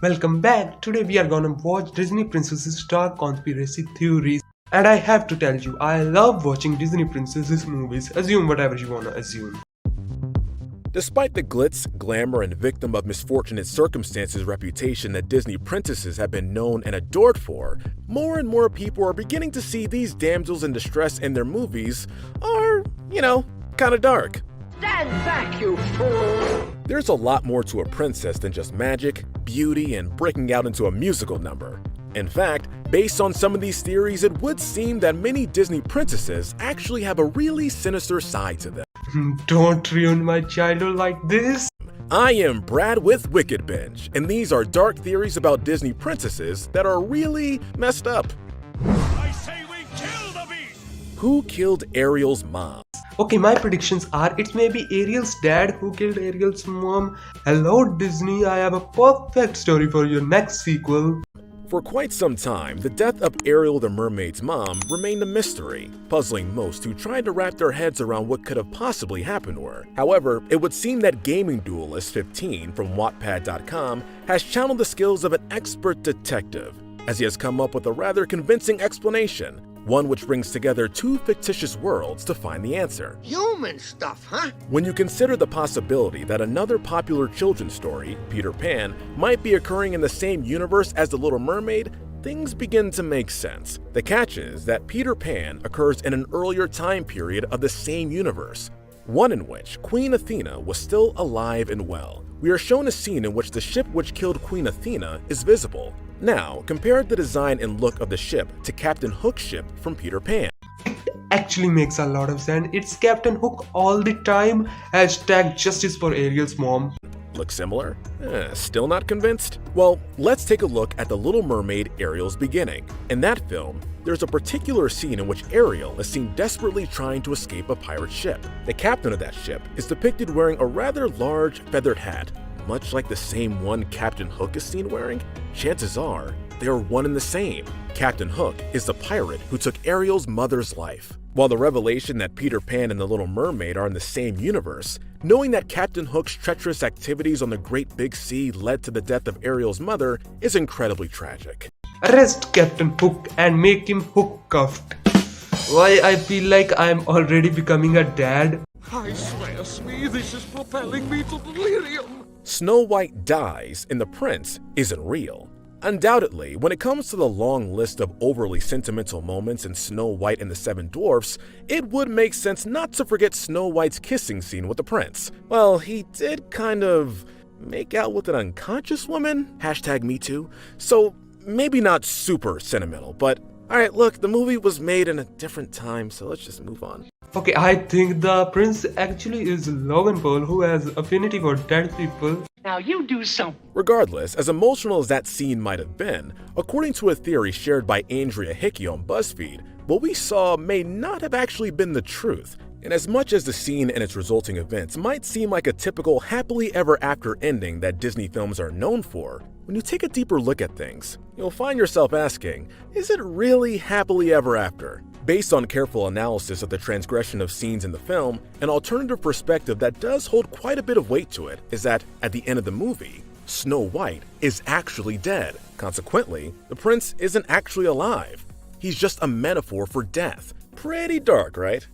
Welcome back. Today we are gonna watch Disney Princess's Star Conspiracy Theories. And I have to tell you, I love watching Disney Princesses movies. Assume whatever you wanna assume. Despite the glitz, glamour, and victim of misfortunate circumstances reputation that Disney princesses have been known and adored for, more and more people are beginning to see these damsels in distress in their movies are, kinda dark. Stand back, you fool! There's a lot more to a princess than just magic, beauty, and breaking out into a musical number. In fact, based on some of these theories, it would seem that many Disney princesses actually have a really sinister side to them. Don't ruin my childhood like this. I am Brad with Wicked Binge, and these are dark theories about Disney princesses that are really messed up. I say we kill the beast! Who killed Ariel's mom? Okay, my predictions are it may be Ariel's dad who killed Ariel's mom. Hello Disney, I have a perfect story for your next sequel. For quite some time, the death of Ariel the mermaid's mom remained a mystery, puzzling most who tried to wrap their heads around what could have possibly happened to her. However, it would seem that gaming duelist 15 from Wattpad.com has channeled the skills of an expert detective, as he has come up with a rather convincing explanation, one which brings together two fictitious worlds to find the answer. Human stuff, huh? When you consider the possibility that another popular children's story, Peter Pan, might be occurring in the same universe as The Little Mermaid, things begin to make sense. The catch is that Peter Pan occurs in an earlier time period of the same universe, one in which Queen Athena was still alive and well. We are shown a scene in which the ship which killed Queen Athena is visible. Now, compare the design and look of the ship to Captain Hook's ship from Peter Pan. Actually makes a lot of sense. It's Captain Hook all the time. Hashtag justice for Ariel's mom. Look similar? Still not convinced? Well, let's take a look at The Little Mermaid Ariel's beginning. In that film, there's a particular scene in which Ariel is seen desperately trying to escape a pirate ship. The captain of that ship is depicted wearing a rather large feathered hat, much like the same one Captain Hook is seen wearing. Chances are, they are one and the same. Captain Hook is the pirate who took Ariel's mother's life. While the revelation that Peter Pan and the Little Mermaid are in the same universe, knowing that Captain Hook's treacherous activities on the Great Big Sea led to the death of Ariel's mother is incredibly tragic. Arrest Captain Hook and make him hook cuffed. Why I feel like I'm already becoming a dad. I swear, Smee, this is propelling me to delirium! Snow White dies and the prince isn't real. Undoubtedly, when it comes to the long list of overly sentimental moments in Snow White and the Seven Dwarfs, it would make sense not to forget Snow White's kissing scene with the prince. Well, he did kind of make out with an unconscious woman, hashtag me too, so maybe not super sentimental, but alright, look, the movie was made in a different time, so let's just move on. Okay, I think the prince actually is Logan Paul who has affinity for dead people. Now you do something. Regardless, as emotional as that scene might have been, according to a theory shared by Andrea Hickey on BuzzFeed, what we saw may not have actually been the truth. And as much as the scene and its resulting events might seem like a typical happily ever after ending that Disney films are known for, when you take a deeper look at things, you'll find yourself asking, is it really happily ever after? Based on careful analysis of the transgression of scenes in the film, an alternative perspective that does hold quite a bit of weight to it is that, at the end of the movie, Snow White is actually dead. Consequently, the prince isn't actually alive. He's just a metaphor for death. Pretty dark, right?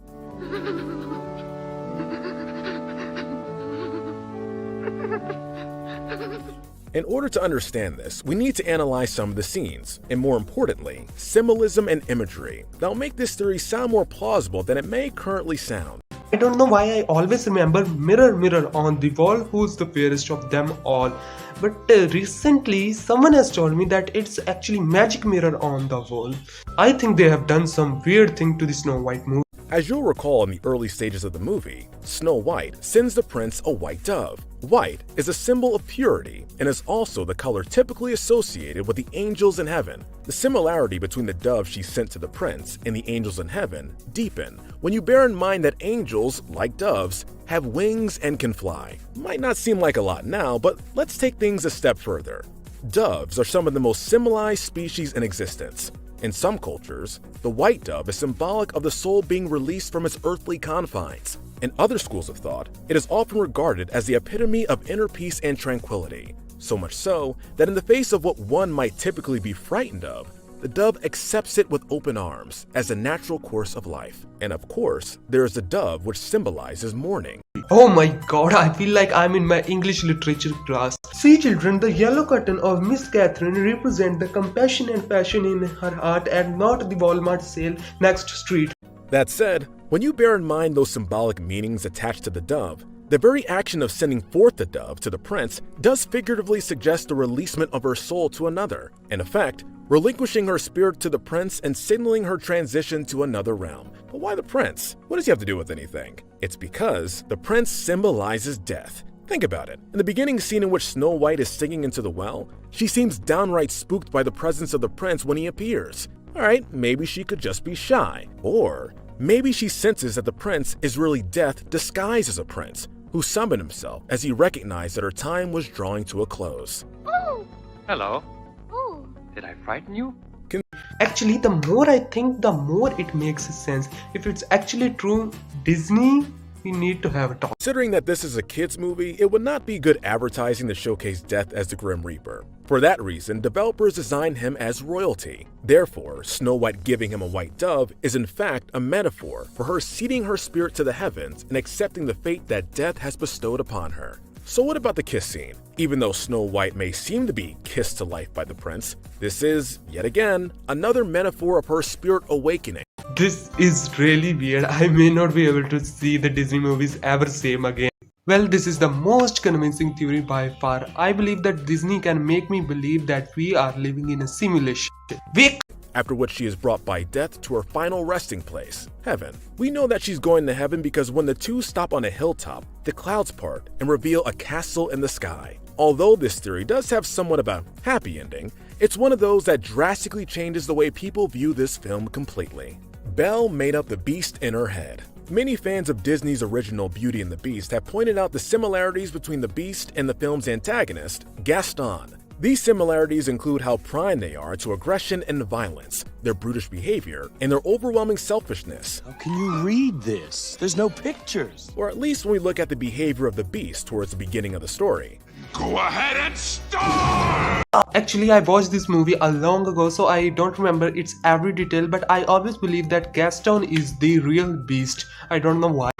In order to understand this, we need to analyze some of the scenes, and more importantly, symbolism and imagery that'll make this theory sound more plausible than it may currently sound. I don't know why I always remember mirror mirror on the wall who's the fairest of them all. But recently someone has told me that it's actually magic mirror on the wall. I think they have done some weird thing to the Snow White movie. As you'll recall in the early stages of the movie, Snow White sends the prince a white dove. White is a symbol of purity and is also the color typically associated with the angels in heaven. The similarity between the dove she sent to the prince and the angels in heaven deepen when you bear in mind that angels, like doves, have wings and can fly. Might not seem like a lot now, but let's take things a step further. Doves are some of the most symbolized species in existence. In some cultures, the white dove is symbolic of the soul being released from its earthly confines. In other schools of thought, it is often regarded as the epitome of inner peace and tranquility. So much so that in the face of what one might typically be frightened of, the dove accepts it with open arms as a natural course of life. And of course, there is the dove which symbolizes mourning. Oh my god, I feel like I'm in my English literature class. See children, the yellow curtain of Miss Catherine represent the compassion and passion in her heart and not the Walmart sale next street. That said, when you bear in mind those symbolic meanings attached to the dove, the very action of sending forth the dove to the prince does figuratively suggest the releasement of her soul to another, in effect, relinquishing her spirit to the prince and signaling her transition to another realm. But why the prince? What does he have to do with anything? It's because the prince symbolizes death. Think about it. In the beginning scene in which Snow White is singing into the well, she seems downright spooked by the presence of the prince when he appears. Alright, maybe she could just be shy. Or maybe she senses that the prince is really death disguised as a prince, who summoned himself as he recognized that her time was drawing to a close. Oh, Hello. oh. Did I frighten you? Actually, the more I think, the more it makes sense. If it's actually true, Disney, we need to have a talk. Considering that this is a kids movie, it would not be good advertising to showcase Death as the Grim Reaper. For that reason, developers designed him as royalty. Therefore, Snow White giving him a white dove is in fact a metaphor for her ceding her spirit to the heavens and accepting the fate that death has bestowed upon her. So what about the kiss scene? Even though Snow White may seem to be kissed to life by the prince, this is, yet again, another metaphor of her spirit awakening. This is really weird. I may not be able to see the Disney movies ever same again. Well, this is the most convincing theory by far. I believe that Disney can make me believe that we are living in a simulation. After which she is brought by death to her final resting place, heaven. We know that she's going to heaven because when the two stop on a hilltop, the clouds part and reveal a castle in the sky. Although this theory does have somewhat of a happy ending, it's one of those that drastically changes the way people view this film completely. Belle made up the beast in her head. Many fans of Disney's original Beauty and the Beast have pointed out the similarities between the Beast and the film's antagonist, Gaston. These similarities include how prone they are to aggression and violence, their brutish behavior, and their overwhelming selfishness. How can you read this? There's no pictures. Or at least when we look at the behavior of the Beast towards the beginning of the story. Go ahead and start! Actually, I watched this movie a long ago, so I don't remember its every detail, but I always believe that Gaston is the real beast. I don't know why.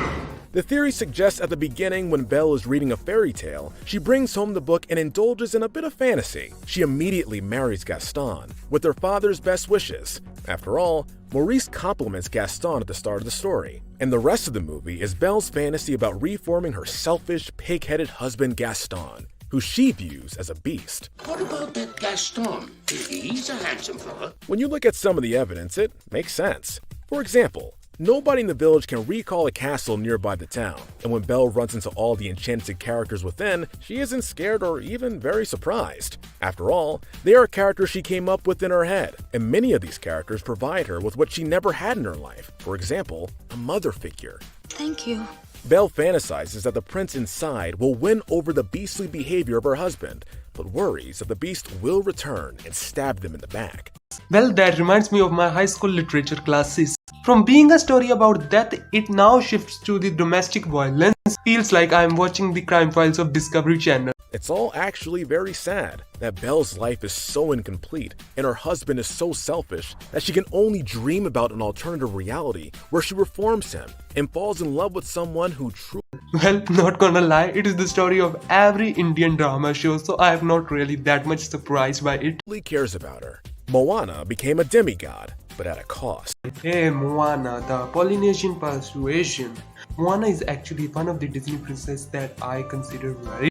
The theory suggests at the beginning when Belle is reading a fairy tale, she brings home the book and indulges in a bit of fantasy. She immediately marries Gaston, with her father's best wishes. After all, Maurice compliments Gaston at the start of the story, and the rest of the movie is Belle's fantasy about reforming her selfish, pig-headed husband Gaston, who she views as a beast. What about that Gaston? He's a handsome fella. When you look at some of the evidence, it makes sense. For example, nobody in the village can recall a castle nearby the town, and when Belle runs into all the enchanted characters within, she isn't scared or even very surprised. After all, they are characters she came up with in her head, and many of these characters provide her with what she never had in her life. For example, a mother figure. Thank you. Belle fantasizes that the prince inside will win over the beastly behavior of her husband, but worries that the beast will return and stab them in the back. Well, that reminds me of my high school literature classes. From being a story about death, it now shifts to the domestic violence. Feels like I'm watching the crime files of Discovery Channel. It's all actually very sad that Belle's life is so incomplete and her husband is so selfish that she can only dream about an alternative reality where she reforms him and falls in love with someone who truly Well, not gonna lie, it is the story of every Indian drama show, so I am not really that much surprised by it. cares about her. Moana became a demigod, but at a cost. Hey Moana, the Polynesian persuasion. Moana is actually one of the Disney princesses that I consider very.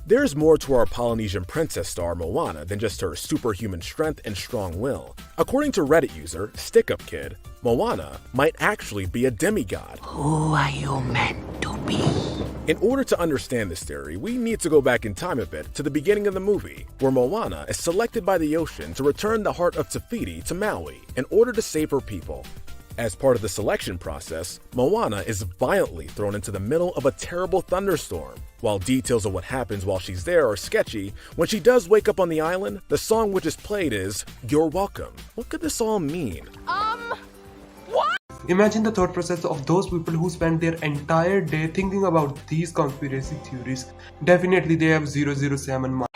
There's more to our Polynesian princess star Moana than just her superhuman strength and strong will. According to Reddit user StickUpKid, Moana might actually be a demigod. Who are you meant to be? In order to understand this theory, we need to go back in time a bit to the beginning of the movie, where Moana is selected by the ocean to return the heart of Te Fiti to Maui in order to save her people. As part of the selection process, Moana is violently thrown into the middle of a terrible thunderstorm. While details of what happens while she's there are sketchy, when she does wake up on the island, the song which is played is "You're Welcome." What could this all mean? Imagine the thought process of those people who spend their entire day thinking about these conspiracy theories. Definitely they have 007 mind.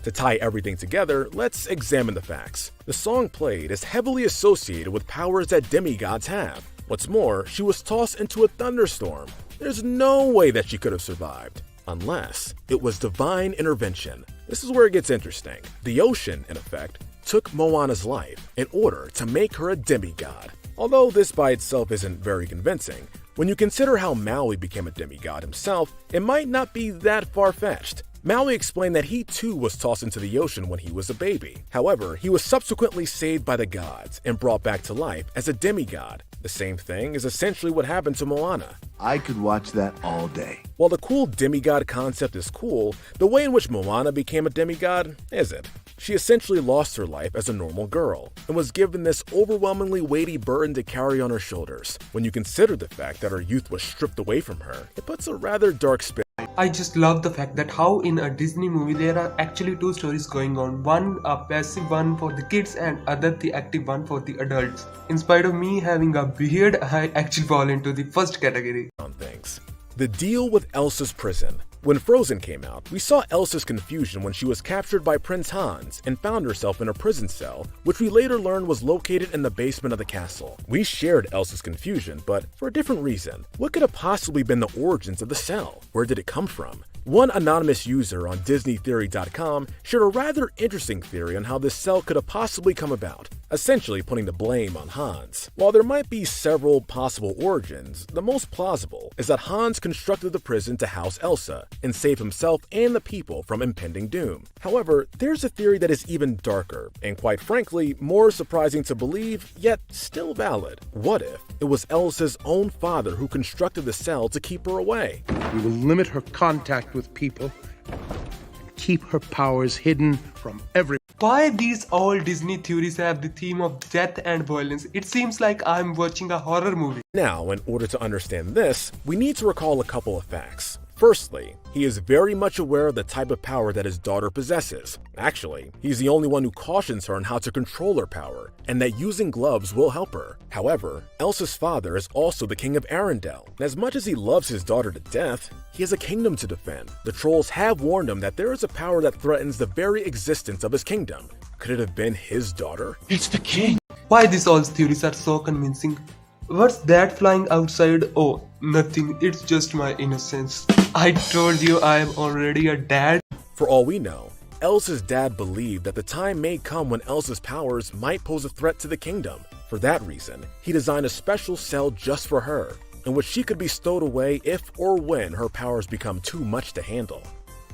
To tie everything together, let's examine the facts. The song played is heavily associated with powers that demigods have. What's more, she was tossed into a thunderstorm. There's no way that she could have survived, unless it was divine intervention. This is where it gets interesting. The ocean, in effect, took Moana's life in order to make her a demigod. Although this by itself isn't very convincing, when you consider how Maui became a demigod himself, it might not be that far-fetched. Maui explained that he too was tossed into the ocean when he was a baby. However, he was subsequently saved by the gods and brought back to life as a demigod. The same thing is essentially what happened to Moana. I could watch that all day. While the cool demigod concept is cool, the way in which Moana became a demigod isn't. She essentially lost her life as a normal girl and was given this overwhelmingly weighty burden to carry on her shoulders. When you consider the fact that her youth was stripped away from her, it puts a rather dark spin. I just love the fact that how in a Disney movie there are actually two stories going on. One a passive one for the kids and other the active one for the adults. In spite of me having a beard, I actually fall into the first category. On things. The deal with Elsa's prison. When Frozen came out, we saw Elsa's confusion when she was captured by Prince Hans and found herself in a prison cell, which we later learned was located in the basement of the castle. We shared Elsa's confusion, but for a different reason. What could have possibly been the origins of the cell? Where did it come from? One anonymous user on DisneyTheory.com shared a rather interesting theory on how this cell could have possibly come about, essentially putting the blame on Hans. While there might be several possible origins, the most plausible is that Hans constructed the prison to house Elsa and save himself and the people from impending doom. However, there's a theory that is even darker, and quite frankly, more surprising to believe, yet still valid. What if it was Elsa's own father who constructed the cell to keep her away? We will limit her contact with people and keep her powers hidden from everyone. Why these all Disney theories have the theme of death and violence? It seems like I'm watching a horror movie. Now, in order to understand this, we need to recall a couple of facts. Firstly, he is very much aware of the type of power that his daughter possesses. Actually, he's the only one who cautions her on how to control her power, and that using gloves will help her. However, Elsa's father is also the king of Arendelle, and as much as he loves his daughter to death, he has a kingdom to defend. The trolls have warned him that there is a power that threatens the very existence of his kingdom. Could it have been his daughter? It's the king. Why these all theories are so convincing? What's that flying outside? Oh, nothing. It's just my innocence. I told you I am already a dad. For all we know, Elsa's dad believed that the time may come when Elsa's powers might pose a threat to the kingdom. For that reason, he designed a special cell just for her, in which she could be stowed away if or when her powers become too much to handle.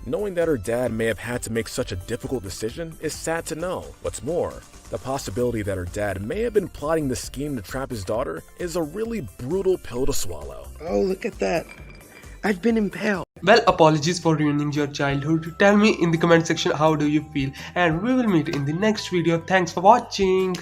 Knowing that her dad may have had to make such a difficult decision is sad to know. What's more, the possibility that her dad may have been plotting the scheme to trap his daughter is a really brutal pill to swallow. Oh, look at that. I've been impaled. Well, apologies for ruining your childhood. Tell me in the comment section how do you feel, and we will meet in the next video. Thanks for watching.